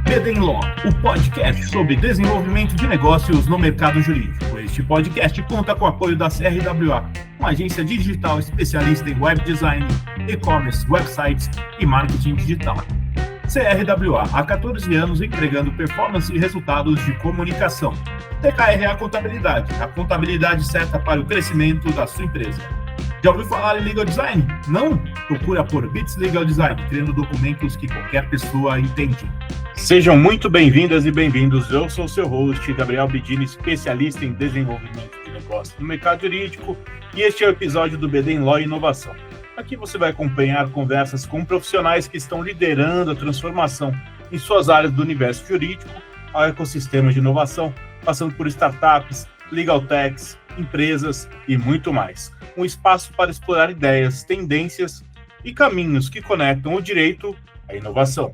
BD Law, o podcast sobre desenvolvimento de negócios no mercado jurídico. Este podcast conta com o apoio da CRWA, uma agência digital especialista em web design, e-commerce, websites e marketing digital. CRWA, há 14 anos entregando performance e resultados de comunicação. TKRA Contabilidade, a contabilidade certa para o crescimento da sua empresa. Já ouviu falar em Legal Design? Não? Procura por Bits Legal Design, criando documentos que qualquer pessoa entende. Sejam muito bem-vindas e bem-vindos. Eu sou o seu host, Gabriel Bedini, especialista em desenvolvimento de negócios no mercado jurídico, e este é o episódio do BD Law e Inovação. Aqui você vai acompanhar conversas com profissionais que estão liderando a transformação em suas áreas do universo jurídico ao ecossistema de inovação, passando por startups, legal techs, empresas e muito mais. Um espaço para explorar ideias, tendências e caminhos que conectam o direito à inovação.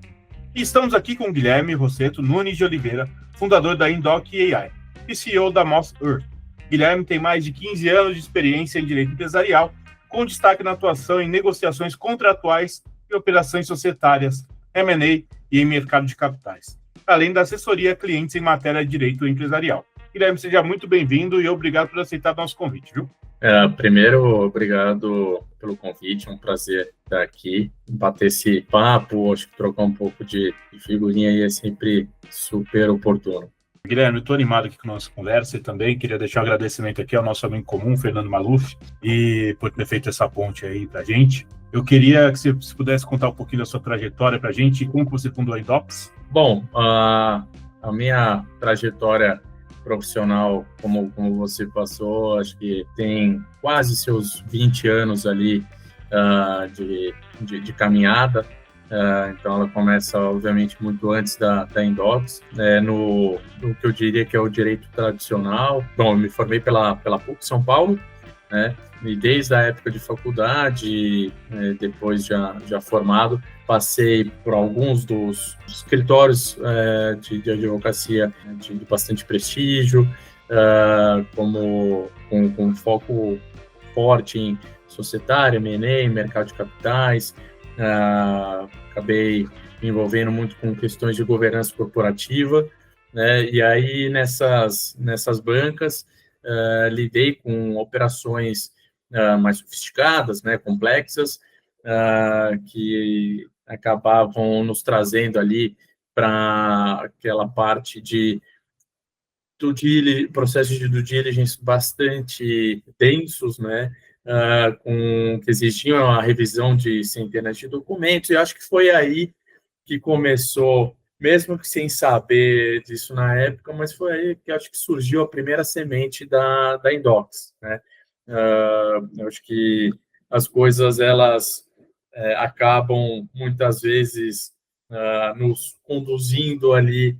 E estamos aqui com Guilherme Rosseto Nunes de Oliveira, fundador da Indoc AI e CEO da Moss Earth. Guilherme tem mais de 15 anos de experiência em direito empresarial, com destaque na atuação em negociações contratuais e operações societárias, M&A e em mercado de capitais, além da assessoria a clientes em matéria de direito empresarial. Guilherme, seja muito bem-vindo e obrigado por aceitar nosso convite, viu? Primeiro, obrigado pelo convite, é um prazer estar aqui, bater esse papo, acho que trocar um pouco de figurinha aí é sempre super oportuno. Guilherme, eu estou animado aqui com a nossa conversa e também queria deixar um agradecimento aqui ao nosso amigo comum, Fernando Maluf, e por ter feito essa ponte aí para a gente. Eu queria que você pudesse contar um pouquinho da sua trajetória para a gente e como você fundou a Indocs. Bom, a minha trajetória profissional, como você passou, acho que tem quase seus 20 anos ali de caminhada. Então, ela começa, obviamente, muito antes da Indocs, no que eu diria que é o direito tradicional. Bom, eu me formei pela PUC São Paulo, né? E desde a época de faculdade, depois já formado, passei por alguns dos escritórios de advocacia de bastante prestígio, com foco forte em societário, M&A, mercado de capitais. Acabei me envolvendo muito com questões de governança corporativa, né? E aí nessas bancas lidei com operações mais sofisticadas, né, complexas, que acabavam nos trazendo ali para aquela parte processos de due diligence bastante densos, né, que exigiam a revisão de centenas de documentos, e acho que foi aí que começou, mesmo que sem saber disso na época, mas foi aí que acho que surgiu a primeira semente da Indocs, né? Eu acho que as coisas, elas acabam, muitas vezes, nos conduzindo ali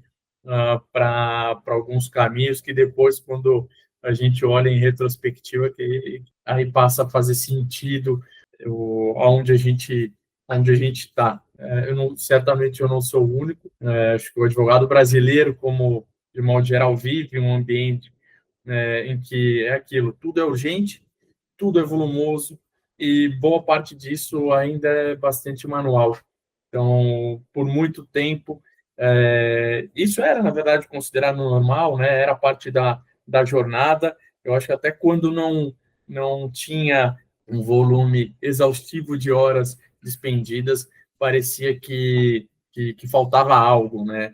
para alguns caminhos que depois, quando a gente olha em retrospectiva, que aí passa a fazer sentido onde a gente está. Certamente eu não sou o único. Acho que o advogado brasileiro, como de modo geral, vive um ambiente em que é aquilo, tudo é urgente, tudo é volumoso e boa parte disso ainda é bastante manual. Então, por muito tempo, isso era, na verdade, considerado normal, né? Era parte da jornada. Eu acho que até quando não tinha um volume exaustivo de horas despendidas, parecia que faltava algo, né?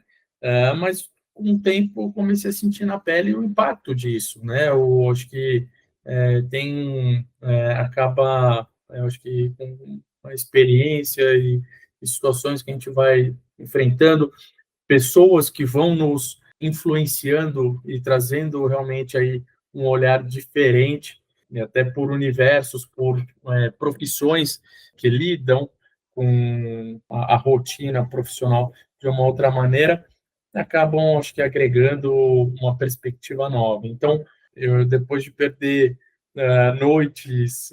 Mas com o tempo eu comecei a sentir na pele o impacto disso, né? Eu acho que acaba, eu acho que com a experiência e situações que a gente vai enfrentando, pessoas que vão nos influenciando e trazendo realmente aí um olhar diferente, e até por universos, por profissões que lidam com a rotina profissional de uma outra maneira, acabam, acho que, agregando uma perspectiva nova. Então, eu, depois de perder noites,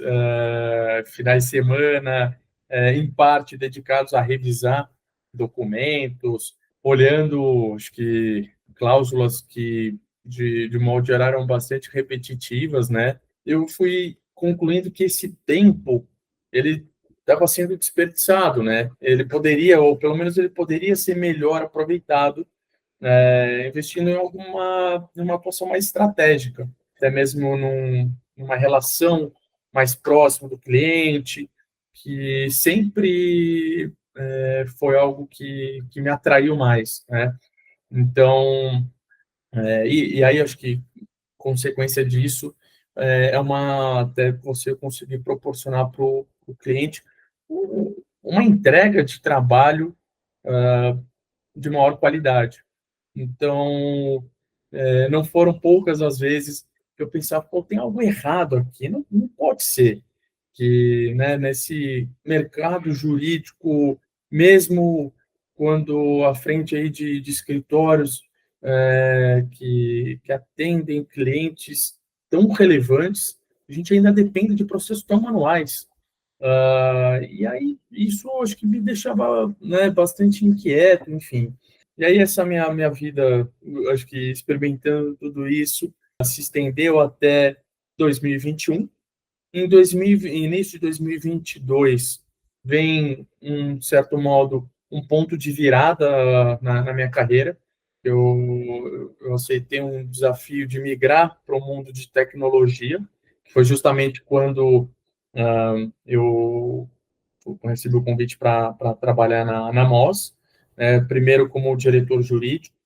finais de semana, em parte dedicados a revisar documentos, olhando, acho que, cláusulas que, de modo geral, eram bastante repetitivas, né? Eu fui concluindo que esse tempo, ele estava sendo desperdiçado, né? Ele poderia, ou pelo menos ele poderia ser melhor aproveitado, investindo numa atuação mais estratégica, até mesmo numa relação mais próxima do cliente, que sempre foi algo que me atraiu mais, né? Então, e aí acho que consequência disso até você conseguir proporcionar para o cliente uma entrega de trabalho de maior qualidade. Então, não foram poucas as vezes que eu pensava, pô, tem algo errado aqui, não pode ser que, né, nesse mercado jurídico, mesmo quando à frente aí de escritórios que atendem clientes tão relevantes, a gente ainda depende de processos tão manuais. E aí, isso acho que me deixava, né, bastante inquieto, enfim. E aí, essa minha vida, acho que experimentando tudo isso, se estendeu até 2021. Em início de 2022, vem, um certo modo, um ponto de virada na minha carreira. Eu aceitei um desafio de migrar para o mundo de tecnologia, que foi justamente quando eu recebi o convite para trabalhar na MOS, primeiro como diretor jurídico,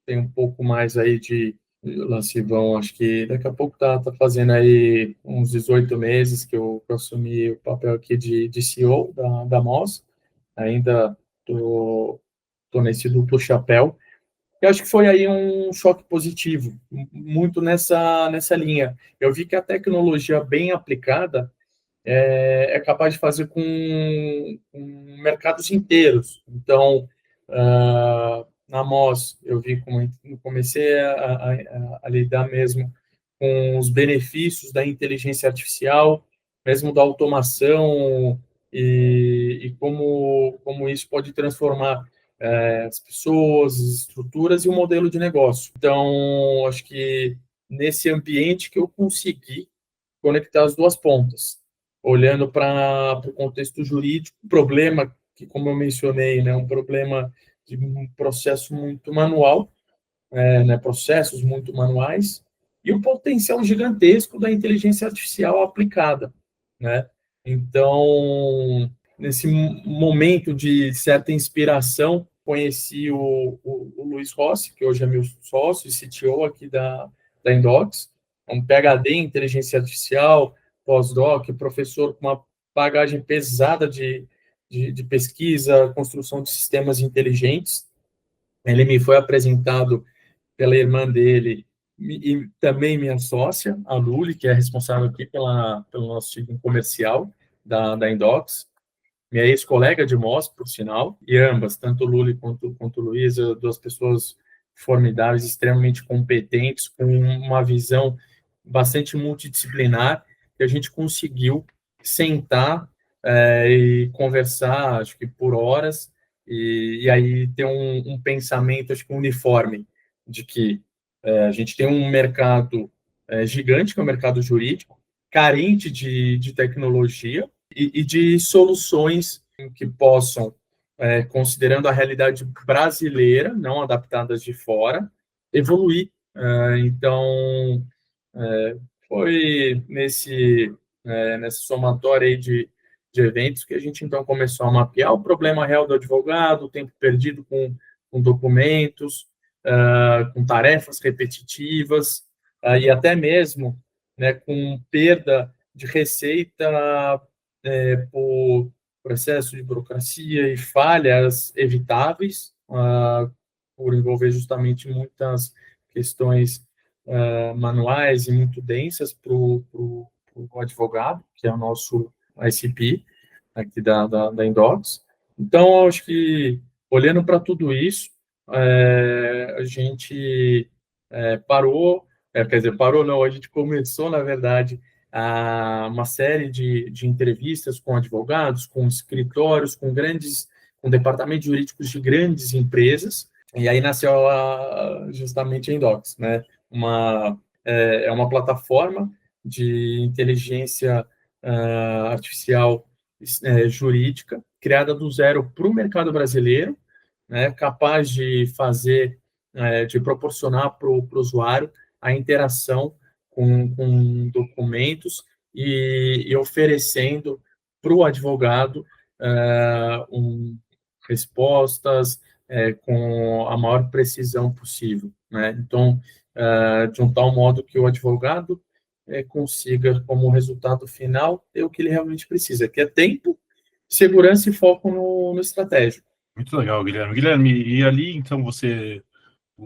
tem um pouco mais aí lá se vão, acho que daqui a pouco tá fazendo aí uns 18 meses que eu assumi o papel aqui de CEO da MOS, ainda tô nesse duplo chapéu. Eu acho que foi aí um choque positivo, muito nessa linha. Eu vi que a tecnologia bem aplicada capaz de fazer com mercados inteiros. Então, na MOS, eu vi como comecei a lidar mesmo com os benefícios da inteligência artificial, mesmo da automação, e como isso pode transformar as pessoas, as estruturas e o modelo de negócio. Então, acho que nesse ambiente que eu consegui conectar as duas pontas, olhando para o contexto jurídico, problema que, como eu mencionei, né, um problema de um processo muito manual, né, processos muito manuais, e o potencial gigantesco da inteligência artificial aplicada, né? Então, nesse momento de certa inspiração, conheci o Luiz Rossi, que hoje é meu sócio e CTO aqui da Indox, um PhD em inteligência artificial, pós-doc, professor com uma bagagem pesada de pesquisa, construção de sistemas inteligentes. Ele me foi apresentado pela irmã dele e também minha sócia, a Luli, que é responsável aqui pelo nosso time comercial da Indox, minha ex-colega de MOS, por sinal, e ambas, tanto o Luli quanto o Luísa, duas pessoas formidáveis, extremamente competentes, com uma visão bastante multidisciplinar, que a gente conseguiu sentar e conversar, acho que por horas, e aí ter um pensamento, acho que uniforme, de que a gente tem um mercado gigante, que é o mercado jurídico, carente de tecnologia e de soluções que possam, considerando a realidade brasileira, não adaptadas de fora, evoluir. Então, foi nessa somatória aí de eventos que a gente, então, começou a mapear o problema real do advogado, o tempo perdido com documentos, com tarefas repetitivas, e até mesmo, né, com perda de receita por processo de burocracia e falhas evitáveis, por envolver justamente muitas questões manuais e muito densas para o advogado, que é o nosso ICP aqui da Indox. Então, acho que, olhando para tudo isso, a gente parou, quer dizer, parou não, a gente começou, na verdade, uma série de entrevistas com advogados, com escritórios, com departamentos jurídicos de grandes empresas, e aí nasceu justamente a Indox, né? É uma plataforma de inteligência artificial jurídica, criada do zero para o mercado brasileiro, né, capaz de fazer, de proporcionar para o usuário a interação com documentos e oferecendo para o advogado respostas com a maior precisão possível, né? Então, de um tal modo que o advogado consiga, como resultado final, ter o que ele realmente precisa, que é tempo, segurança e foco no estratégico. Muito legal, Guilherme. Guilherme, e ali, então,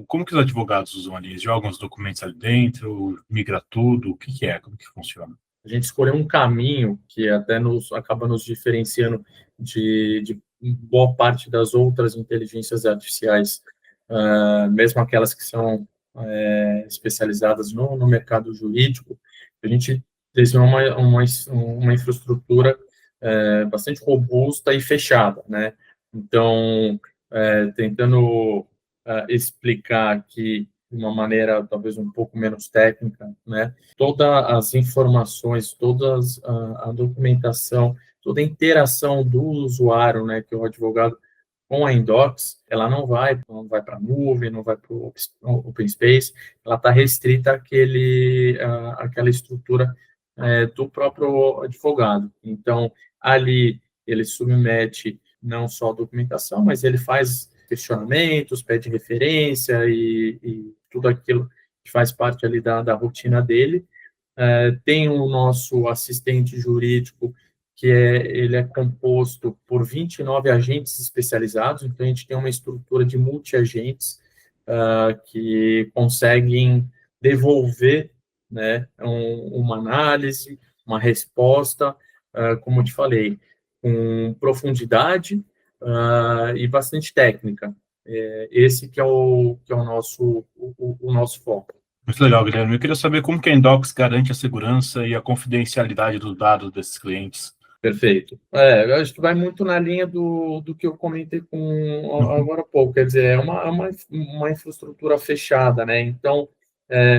como que os advogados usam ali? Eles jogam os documentos ali dentro, migra tudo? O que é? Como que funciona? A gente escolheu um caminho que até acaba nos diferenciando de boa parte das outras inteligências artificiais, mesmo aquelas que são especializadas no mercado jurídico. A gente desenhou uma infraestrutura bastante robusta e fechada, né? Então, tentando explicar aqui de uma maneira talvez um pouco menos técnica, né? Todas as informações, toda a documentação, toda a interação do usuário, né, que é o advogado com a Indocs, ela não vai para a nuvem, não vai para o Open Space, ela está restrita àquela estrutura do próprio advogado. Então, ali ele submete não só a documentação, mas ele faz questionamentos, pede referência e tudo aquilo que faz parte ali da rotina dele. Tem o nosso assistente jurídico, que ele é composto por 29 agentes especializados, então a gente tem uma estrutura de multi-agentes que conseguem devolver, né, uma análise, uma resposta, como eu te falei, com profundidade e bastante técnica. Esse que é o nosso foco. Muito legal, Guilherme. Eu queria saber como que a Indocs garante a segurança e a confidencialidade dos dados desses clientes. Perfeito. Eu acho que vai muito na linha do que eu comentei agora há pouco. Quer dizer, é uma infraestrutura fechada, né? Então,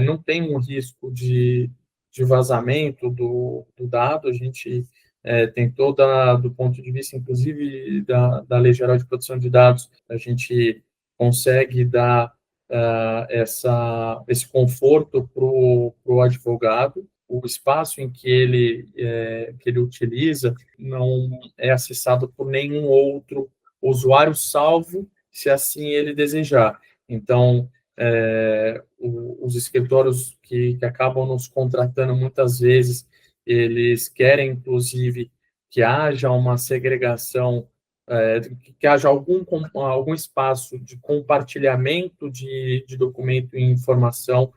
não tem um risco de vazamento do dado. A gente tem toda, do ponto de vista, inclusive, da Lei Geral de Proteção de Dados, a gente consegue dar esse conforto para o advogado. O espaço em que ele utiliza não é acessado por nenhum outro usuário, salvo se assim ele desejar. Então, os escritórios que acabam nos contratando muitas vezes, eles querem, inclusive, que haja uma segregação, que haja algum espaço de compartilhamento de documento e informação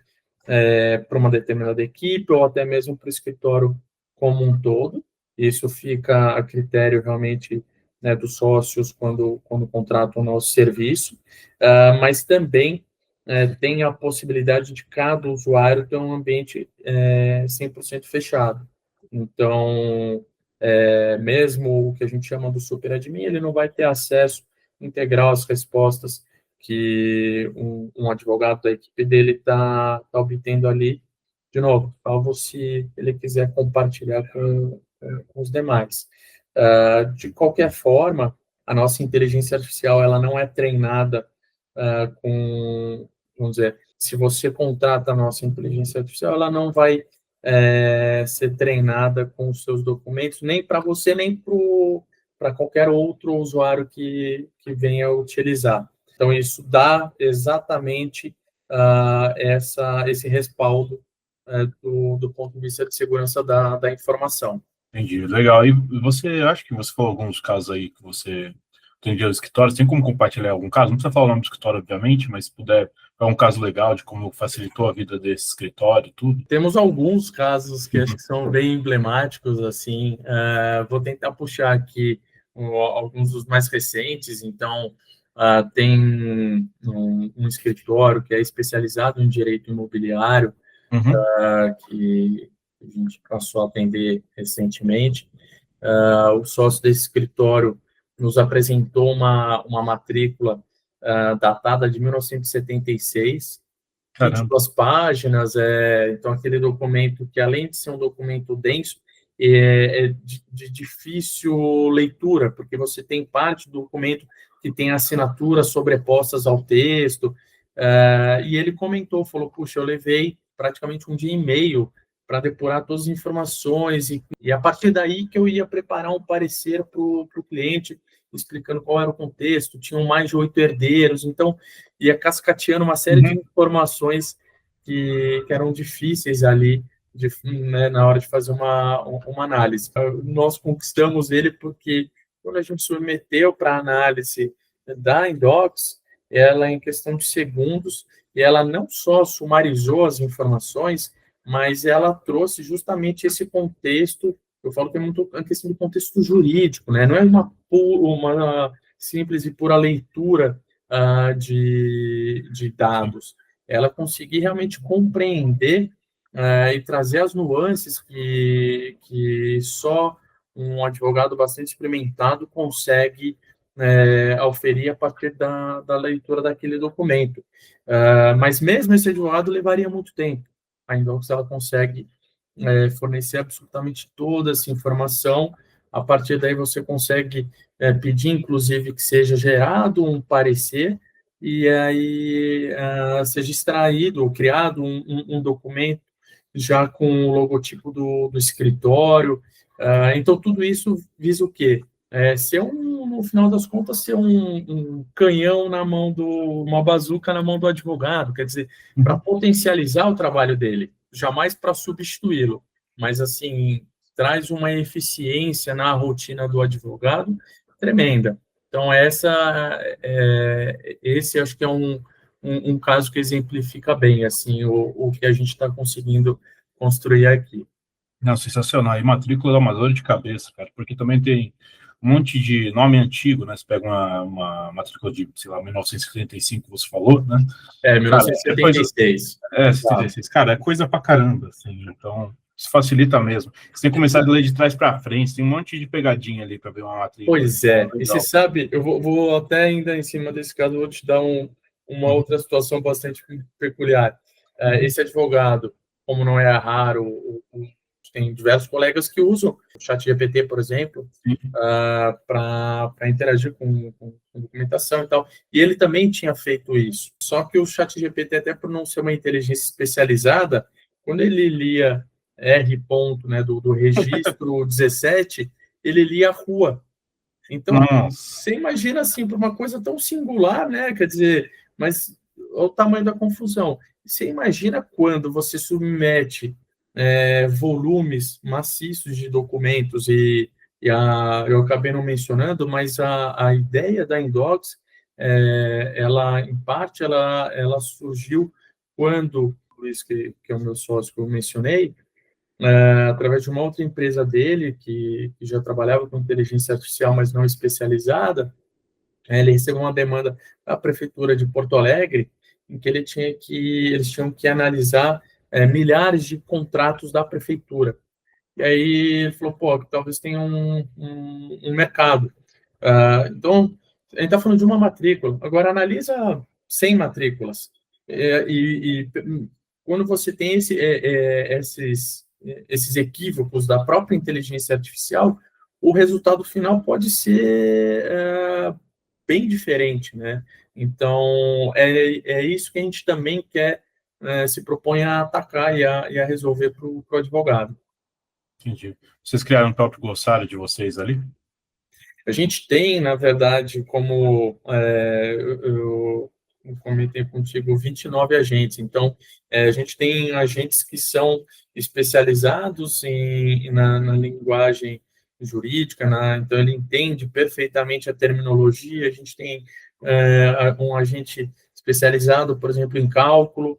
para uma determinada equipe ou até mesmo para o escritório como um todo. Isso fica a critério realmente, né, dos sócios quando contratam o nosso serviço, mas também tem a possibilidade de cada usuário ter um ambiente 100% fechado. Então, mesmo o que a gente chama do super admin, ele não vai ter acesso integral às respostas que um advogado da equipe dele está obtendo ali, de novo, salvo se ele quiser compartilhar com os demais. De qualquer forma, a nossa inteligência artificial ela não é treinada vamos dizer, se você contrata a nossa inteligência artificial, ela não vai ser treinada com os seus documentos, nem para você, nem para qualquer outro usuário que venha utilizar. Então, isso dá exatamente esse respaldo do ponto de vista de segurança da informação. Entendi, legal. E você, acho que você falou alguns casos aí que você atendeu escritórios, tem como compartilhar algum caso? Não precisa falar o nome do escritório, obviamente, mas se puder, é um caso legal de como facilitou a vida desse escritório, tudo. Temos alguns casos que acho que são bem emblemáticos, assim, vou tentar puxar aqui alguns dos mais recentes. Então, tem um escritório que é especializado em direito imobiliário, que a gente passou a atender recentemente. O sócio desse escritório nos apresentou uma matrícula datada de 1976, 22 páginas, então aquele documento que, além de ser um documento denso, de difícil leitura, porque você tem parte do documento que tem assinaturas sobrepostas ao texto, e ele comentou, falou, puxa, eu levei praticamente um dia e meio para depurar todas as informações, e a partir daí que eu ia preparar um parecer para o cliente, explicando qual era o contexto, tinham mais de 8 herdeiros, então ia cascateando uma série de informações que eram difíceis ali, né, na hora de fazer uma análise. Nós conquistamos ele porque quando a gente submeteu para análise da Indocs, ela em questão de segundos, e ela não só sumarizou as informações, mas ela trouxe justamente esse contexto. Eu falo que é muito a questão do contexto jurídico, né? Não é uma simples e pura leitura de dados. Ela conseguir realmente compreender e trazer as nuances que só um advogado bastante experimentado consegue auferir a partir da leitura daquele documento. Mas mesmo esse advogado levaria muito tempo. A Indocs ela consegue fornecer absolutamente toda essa informação. A partir daí você consegue pedir, inclusive, que seja gerado um parecer e aí seja extraído ou criado um documento já com o logotipo do escritório. Então, tudo isso visa o quê? Ser no final das contas, ser um canhão na mão uma bazuca na mão do advogado, quer dizer, para potencializar o trabalho dele, jamais para substituí-lo, mas, assim, traz uma eficiência na rotina do advogado tremenda. Então, esse acho que é um caso que exemplifica bem, assim, o que a gente está conseguindo construir aqui. Não, sensacional. E matrícula dá uma dor de cabeça, cara, porque também tem um monte de nome antigo, né? Você pega uma matrícula de, sei lá, 1975, você falou, né? 1976. Cara, 76. Cara, é coisa pra caramba, assim, então isso facilita mesmo. Você tem que começar a ler de trás para frente, tem um monte de pegadinha ali para ver uma matrícula. Pois é, e você sabe, eu vou até ainda em cima desse caso, vou te dar uma outra situação bastante peculiar. Esse advogado, como não é raro, tem diversos colegas que usam o ChatGPT, por exemplo, para interagir com documentação e tal. E ele também tinha feito isso. Só que o ChatGPT, até por não ser uma inteligência especializada, quando ele lia R. né, do registro 17, ele lia a rua. Então, você imagina assim, para uma coisa tão singular, né? Quer dizer, mas olha o tamanho da confusão. Você imagina quando você submete volumes maciços de documentos eu acabei não mencionando, mas a ideia da Indocs, ela, em parte, ela surgiu quando, Luiz, que é o meu sócio que eu mencionei, através de uma outra empresa dele, que já trabalhava com inteligência artificial, mas não especializada, ele recebeu uma demanda da Prefeitura de Porto Alegre, em que eles tinham que analisar milhares de contratos da Prefeitura. E aí ele falou, pô, talvez tenha um mercado. Então, a gente está falando de uma matrícula, agora analisa 100 matrículas. Quando você tem esses equívocos da própria inteligência artificial, o resultado final pode ser bem diferente, né? Então, é isso que a gente também quer, se propõe a atacar e a resolver para o advogado. Entendi. Vocês criaram o próprio glossário de vocês ali? A gente tem, na verdade, como eu comentei contigo, 29 agentes. Então, a gente tem agentes que são especializados na linguagem jurídica, então ele entende perfeitamente a terminologia. A gente tem um agente especializado, por exemplo, em cálculo.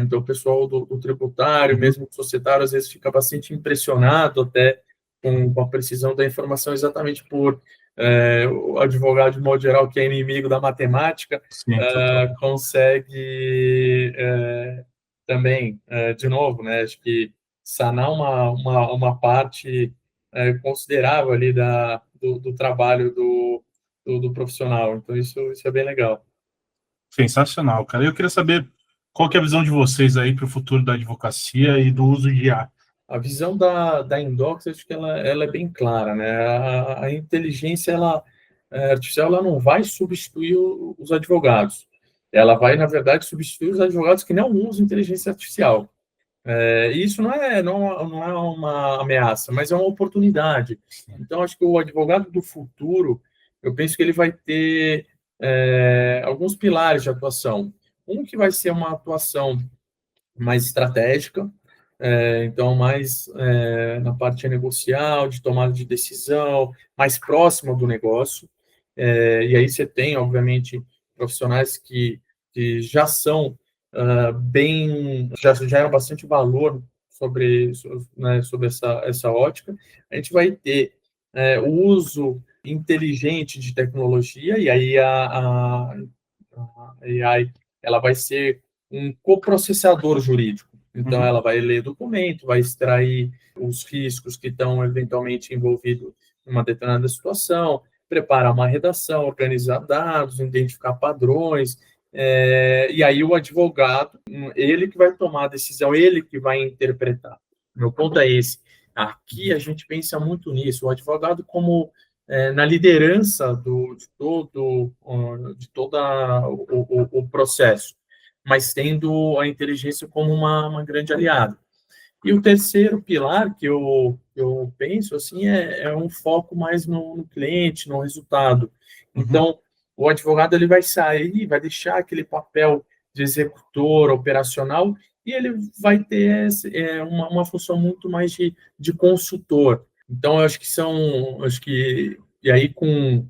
Então, o pessoal do tributário, mesmo do societário, às vezes fica bastante impressionado até com a precisão da informação, exatamente por o advogado, de modo geral, que é inimigo da matemática, consegue também, de novo, né, acho que sanar uma parte considerável ali do trabalho do profissional. Então, isso é bem legal. Sensacional, cara. Eu queria saber qual que é a visão de vocês aí para o futuro da advocacia e do uso de IA. A visão da Indox, acho que ela é bem clara, né? A inteligência artificial ela não vai substituir os advogados. Ela vai, na verdade, substituir os advogados que não usam inteligência artificial. Isso não é uma ameaça, mas é uma oportunidade. Então, acho que o advogado do futuro, eu penso que ele vai ter alguns pilares de atuação. Um que vai ser uma atuação mais estratégica, então mais na parte negocial, de tomada de decisão, mais próxima do negócio. E aí você tem, obviamente, profissionais que já são já geram bastante valor sobre essa ótica. A gente vai ter o uso inteligente de tecnologia, e aí a AI ela vai ser um coprocessador jurídico. Então, ela vai ler documento, vai extrair os riscos que estão eventualmente envolvidos em uma determinada situação, preparar uma redação, organizar dados, identificar padrões, e aí o advogado, ele que vai tomar a decisão, ele que vai interpretar. Meu ponto é esse. Aqui a gente pensa muito nisso, o advogado como na liderança de todo o processo, mas tendo a inteligência como uma grande aliada. E o terceiro pilar que eu penso assim é um foco mais no cliente, no resultado. Então, o advogado ele vai sair, vai deixar aquele papel de executor operacional e ele vai ter uma função muito mais de consultor. Então, eu acho que e aí com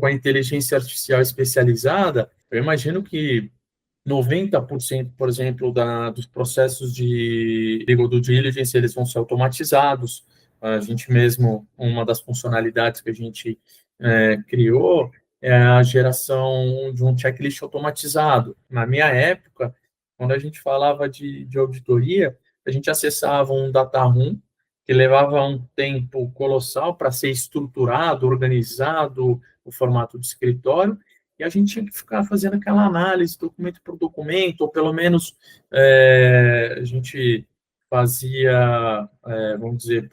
a inteligência artificial especializada, eu imagino que 90%, por exemplo, dos processos de legal due diligence, eles vão ser automatizados. A gente mesmo, uma das funcionalidades que a gente criou é a geração de um checklist automatizado. Na minha época, quando a gente falava de auditoria, a gente acessava um data room que levava um tempo colossal para ser estruturado, organizado, o formato de escritório, e a gente tinha que ficar fazendo aquela análise, documento por documento, ou pelo menos a gente fazia, vamos dizer,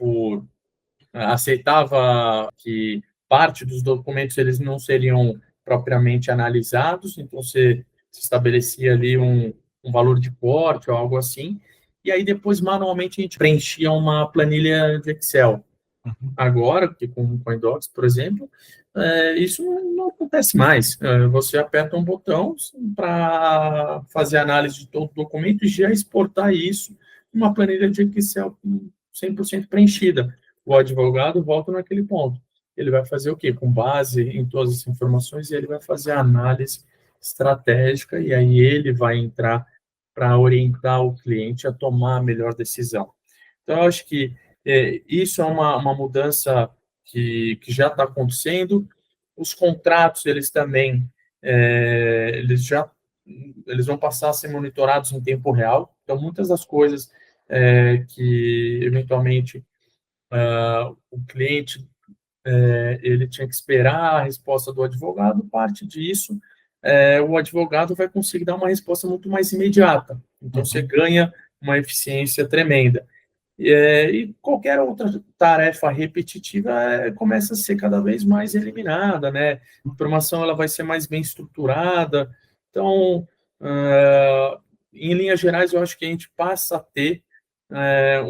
aceitava que parte dos documentos eles não seriam propriamente analisados, então você estabelecia ali um valor de corte ou algo assim, e aí depois manualmente a gente preenchia uma planilha de Excel. Agora, porque com a Indox, por exemplo, isso não acontece mais. Você aperta um botão para fazer análise de todo o documento e já exportar isso em uma planilha de Excel 100% preenchida. O advogado volta naquele ponto. Ele vai fazer o quê? Com base em todas as informações, ele vai fazer a análise estratégica e aí ele vai entrar para orientar o cliente a tomar a melhor decisão. Então, eu acho que isso é uma mudança que já está acontecendo. Os contratos, eles também, eles vão passar a ser monitorados em tempo real. Então, muitas das coisas que, eventualmente, o cliente ele tinha que esperar a resposta do advogado, parte disso, o advogado vai conseguir dar uma resposta muito mais imediata. Então, você ganha uma eficiência tremenda. E qualquer outra tarefa repetitiva começa a ser cada vez mais eliminada, né? A informação ela vai ser mais bem estruturada. Então, em linhas gerais, eu acho que a gente passa a ter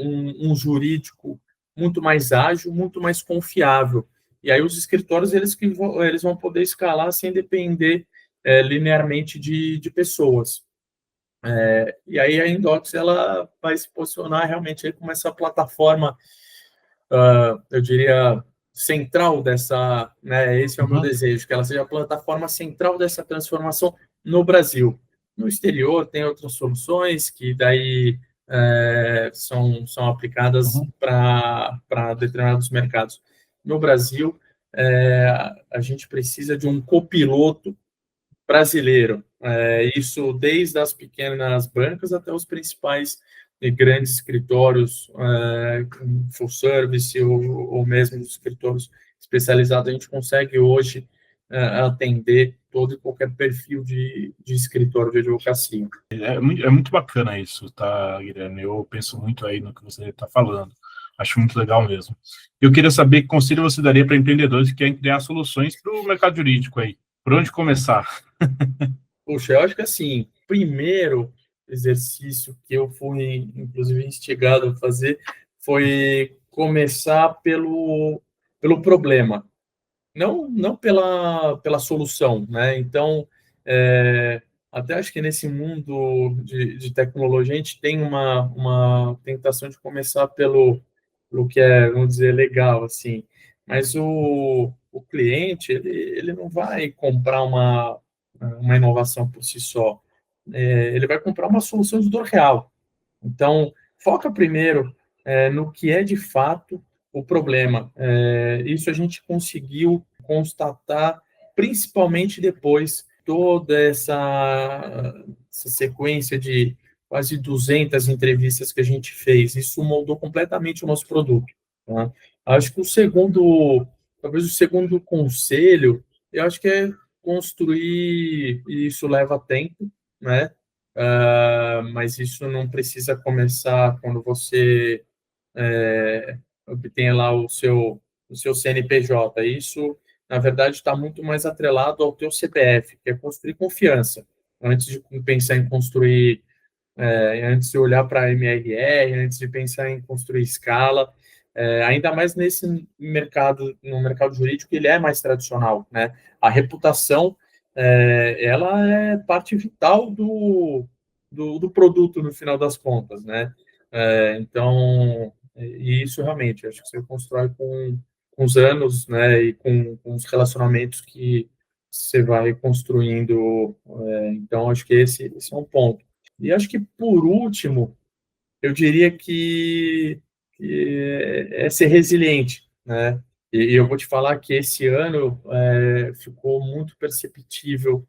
um jurídico muito mais ágil, muito mais confiável. E aí os escritórios eles vão poder escalar sem depender linearmente de pessoas. E aí a Indox ela vai se posicionar realmente aí como essa plataforma, eu diria, central dessa, né, esse é o meu desejo, que ela seja a plataforma central dessa transformação no Brasil. No exterior tem outras soluções que daí são aplicadas para determinados mercados. No Brasil, a gente precisa de um copiloto brasileiro. Isso desde as pequenas bancas até os principais e grandes escritórios, full service ou mesmo os escritórios especializados. A gente consegue hoje atender todo e qualquer perfil de escritório de advocacia. É muito bacana isso, tá, Guilherme? Eu penso muito aí no que você está falando. Acho muito legal mesmo. Eu queria saber que conselho você daria para empreendedores que querem criar soluções para o mercado jurídico aí. Por onde começar? Poxa, eu acho que assim, primeiro exercício que eu fui, inclusive, instigado a fazer foi começar pelo problema, não pela solução, né? Então, até acho que nesse mundo de tecnologia a gente tem uma tentação de começar pelo que é, vamos dizer, legal, assim. Mas o cliente, ele não vai comprar uma inovação por si só. Ele vai comprar uma solução de dor real. Então, foca primeiro no que é de fato o problema. Isso a gente conseguiu constatar, principalmente depois toda essa sequência de quase 200 entrevistas que a gente fez. Isso moldou completamente o nosso produto. Tá? Acho que talvez o segundo conselho, eu acho que é construir, e isso leva tempo, né? Mas isso não precisa começar quando você obtenha lá o seu CNPJ. Isso, na verdade, está muito mais atrelado ao teu CPF, que é construir confiança. Antes de pensar em construir, antes de olhar para a MRR, antes de pensar em construir escala, ainda mais nesse mercado, no mercado jurídico, ele é mais tradicional, né? A reputação, ela é parte vital do produto no final das contas, né? Então, e isso realmente, acho que você constrói com os anos, né, e com os relacionamentos que você vai construindo. Então, acho que esse é um ponto. E acho que, por último, eu diria que é ser resiliente, né? E eu vou te falar que esse ano ficou muito perceptível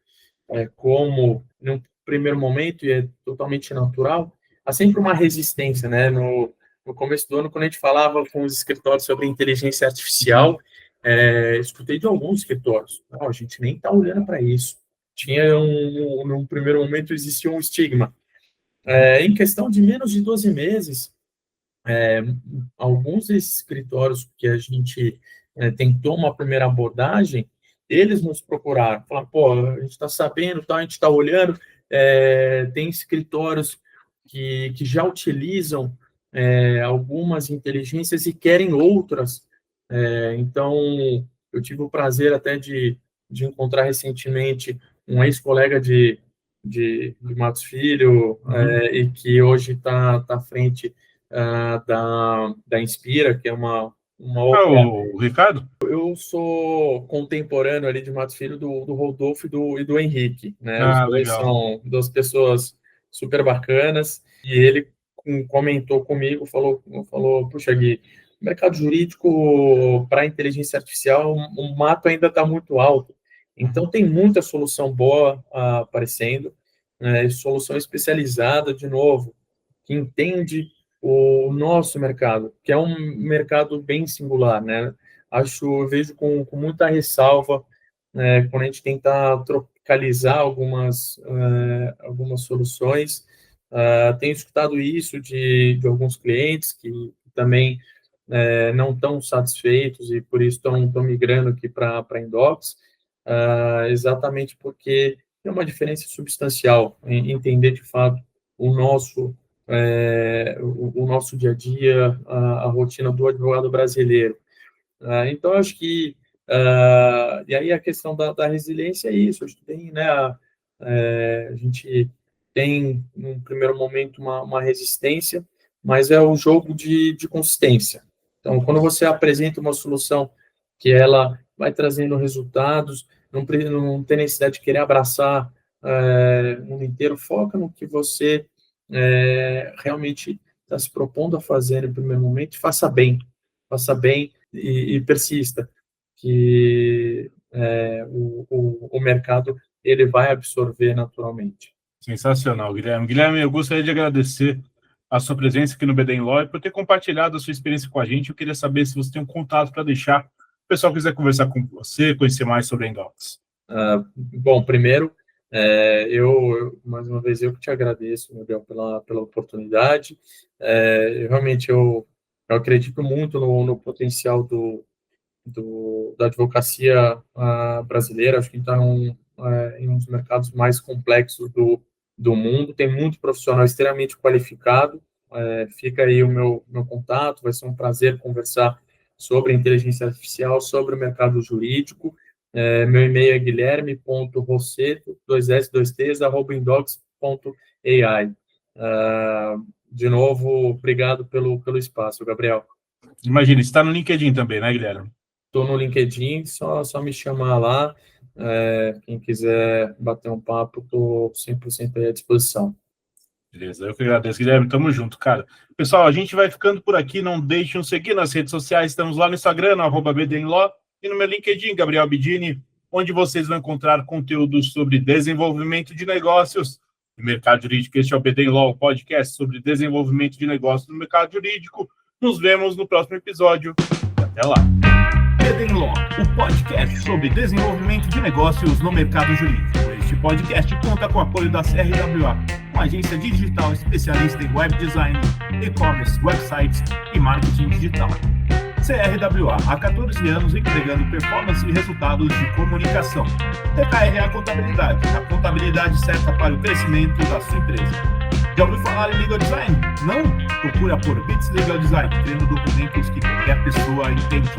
como, num primeiro momento, e é totalmente natural, há sempre uma resistência, né? No começo do ano, quando a gente falava com os escritórios sobre inteligência artificial, escutei de alguns escritórios, não, a gente nem está olhando para isso. Num primeiro momento, existia um estigma. Em questão de menos de 12 meses, alguns desses escritórios que a gente tentou uma primeira abordagem, eles nos procuraram, falaram, pô, a gente está sabendo, tá, a gente está olhando, tem escritórios que já utilizam algumas inteligências e querem outras. Então, eu tive o prazer até de encontrar recentemente um ex-colega de Matos Filho, e que hoje está à frente da Inspira, que é uma outra. O Ricardo? Eu sou contemporâneo ali de Matos Filho do Rodolfo e do Henrique, né? Os dois Legal. são duas pessoas super bacanas, e ele comentou comigo, falou, puxa, Gui, o mercado jurídico para inteligência artificial, o mato ainda está muito alto, então tem muita solução boa aparecendo, solução especializada, de novo, que entende o nosso mercado, que é um mercado bem singular, né? Eu vejo com muita ressalva, quando a gente tenta tropicalizar algumas soluções. Tenho escutado isso de alguns clientes que também não estão satisfeitos e por isso estão migrando aqui para a Indocs, exatamente porque tem uma diferença substancial em entender de fato o nosso dia a dia, a rotina do advogado brasileiro. Então, acho que e aí a questão da resiliência é isso. A gente tem, né, a gente tem, num primeiro momento, uma resistência, mas é o jogo de consistência. Então, quando você apresenta uma solução que ela vai trazendo resultados, não tem necessidade de querer abraçar o mundo inteiro, foca no que você realmente está se propondo a fazer no primeiro momento, e faça bem e persista, que o mercado ele vai absorver naturalmente. Sensacional, Guilherme. Guilherme, eu gostaria de agradecer a sua presença aqui no BD Law e por ter compartilhado a sua experiência com a gente. Eu queria saber se você tem um contato para deixar pessoal quiser conversar com você, conhecer mais sobre a Indox. Bom, primeiro, mais uma vez, eu que te agradeço, Miguel, pela oportunidade. Eu acredito muito no potencial da advocacia brasileira. Acho que está em um dos mercados mais complexos do mundo. Tem muito profissional extremamente qualificado. Fica aí o meu contato. Vai ser um prazer conversar sobre inteligência artificial, sobre o mercado jurídico. Meu e-mail é guilherme.rosseto, 2S2Ts, @indox.ai. De novo, obrigado pelo espaço, Gabriel. Imagina, está no LinkedIn também, né, Guilherme? Estou no LinkedIn, só me chamar lá. Quem quiser bater um papo, estou 100% aí à disposição. Beleza, eu que agradeço, Guilherme, tamo junto, cara. Pessoal, a gente vai ficando por aqui, não deixem de seguir nas redes sociais, estamos lá no Instagram, no @BDNlaw, e no meu LinkedIn, Gabriel Bidini, onde vocês vão encontrar conteúdos sobre desenvolvimento de negócios no mercado jurídico. Este é o BDNlaw, podcast sobre desenvolvimento de negócios no mercado jurídico. Nos vemos no próximo episódio. Até lá. BDNlaw, o podcast sobre desenvolvimento de negócios no mercado jurídico. Este podcast conta com o apoio da CRWA, uma agência digital especialista em web design, e-commerce, websites e marketing digital. CRWA, há 14 anos entregando performance e resultados de comunicação. TKRA Contabilidade, a contabilidade certa para o crescimento da sua empresa. Já ouviu falar em Legal Design? Não? Procura por Bits Legal Design, criando documentos que qualquer pessoa entende.